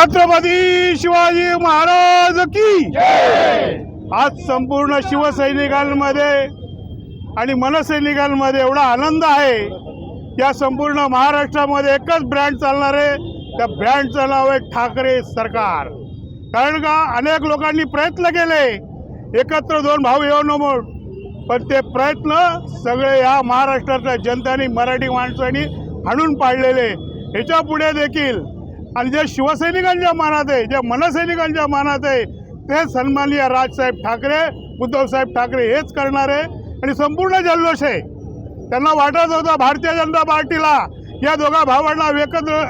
छत्रपती शिवाजी महाराज की आज संपूर्ण शिवसैनिकांमध्ये आणि मनसैनिकांमध्ये एवढा आनंद आहे। या संपूर्ण महाराष्ट्रामध्ये एकच ब्रँड चालणार आहे, त्या ब्रँडचं नाव आहे ठाकरे सरकार। कारण का अनेक लोकांनी प्रयत्न केले एकत्र दोन भाऊ येऊ म्हणून, पण ते प्रयत्न सगळे या महाराष्ट्राच्या जनतेने मराठी माणसांनी हाणून पाडलेले। ह्याच्या पुढे देखील आणि जे शिवसैनिकांच्या मनात आहे, जे मनसैनिकांच्या मनात आहे, ते सन्माननीय राजसाहेब ठाकरे, उद्धवसाहेब ठाकरे हेच करणार आहे। आणि संपूर्ण जल्लोष आहे। त्यांना वाटत होतं भारतीय जनता पार्टीला या दोघा भावांना एकत्र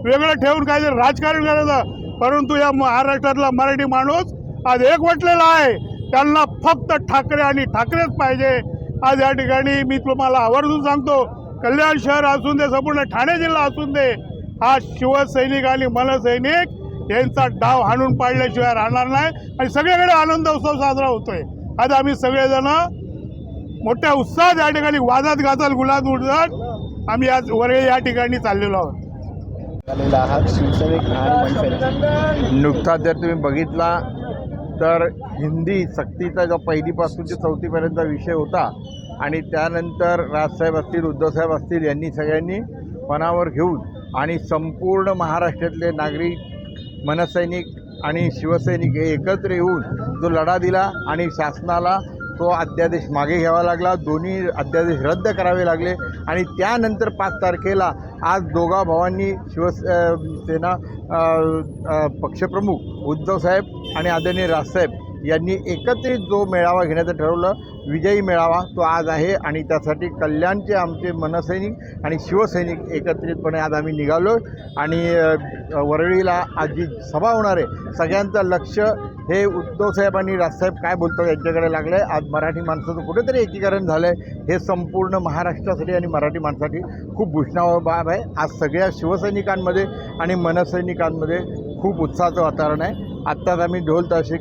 वेगळं ठेवून काहीतरी राजकारण करायचं, परंतु या महाराष्ट्रातला मराठी माणूस आज एकवटलेला आहे। त्यांना फक्त ठाकरे आणि ठाकरेच पाहिजे। आज या ठिकाणी मी तुम्हाला आवर्जून सांगतो, कल्याण शहर असून दे, संपूर्ण ठाणे जिल्हा असून दे, हा शिवसैनिक आणि मनसैनिक यांचा डाव हाणून पाडल्याशिवाय राहणार नाही। आणि सगळीकडे आनंद उत्सव साजरा होतोय। आज आम्ही सगळेजण मोठ्या उत्साहात या ठिकाणी वाजत गाजत गुलाब उडवत आम्ही आज वरळी या ठिकाणी चाललेलो आहोत। नुकताच जर तुम्ही बघितला तर हिंदी सक्तीचा जो पहिलीपासून ते चौथीपर्यंतचा विषय होता आणि त्यानंतर राजसाहेब असतील, उद्धवसाहेब असतील यांनी सगळ्यांनी मनावर घेऊन आणि संपूर्ण महाराष्ट्रातले नागरिक, मनसैनिक आणि शिवसैनिक हे एकत्र येऊन जो लढा दिला आणि शासनाला तो अध्यादेश मागे घ्यावा लागला, दोन्ही अध्यादेश रद्द करावे लागले। आणि त्यानंतर 5 तारखेला आज दोघा भावांनी शिवसेना पक्षप्रमुख उद्धवसाहेब आणि आदरणीय राजसाहेब यांनी एकत्रित जो मेळावा घेण्याचं ठरवलं, विजयी मेळावा तो आज आहे। आणि त्यासाठी कल्याणचे आमचे मनसैनिक आणि शिवसैनिक एकत्रितपणे आज आम्ही निघालो आणि वरळीला आज जी सभा होणार आहे, सगळ्यांचं लक्ष हे उद्धवसाहेब आणि राजसाहेब काय बोलतो यांच्याकडे लागलं आहे। आज मराठी माणसाचं कुठेतरी एकीकरण झालं आहे, हे संपूर्ण महाराष्ट्रासाठी आणि मराठी माणसासाठी खूप भूषणावह बाब आहे। आज सगळ्या शिवसैनिकांमध्ये आणि मनसैनिकांमध्ये खूप उत्साहाचं वातावरण आहे। आत्ताच आम्ही ढोल ताशे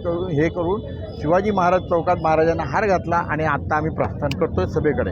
करून शिवाजी महाराज चौकात महाराजांना हार घातला आणि आत्ता आम्ही प्रस्थान करतोय सभेकडे।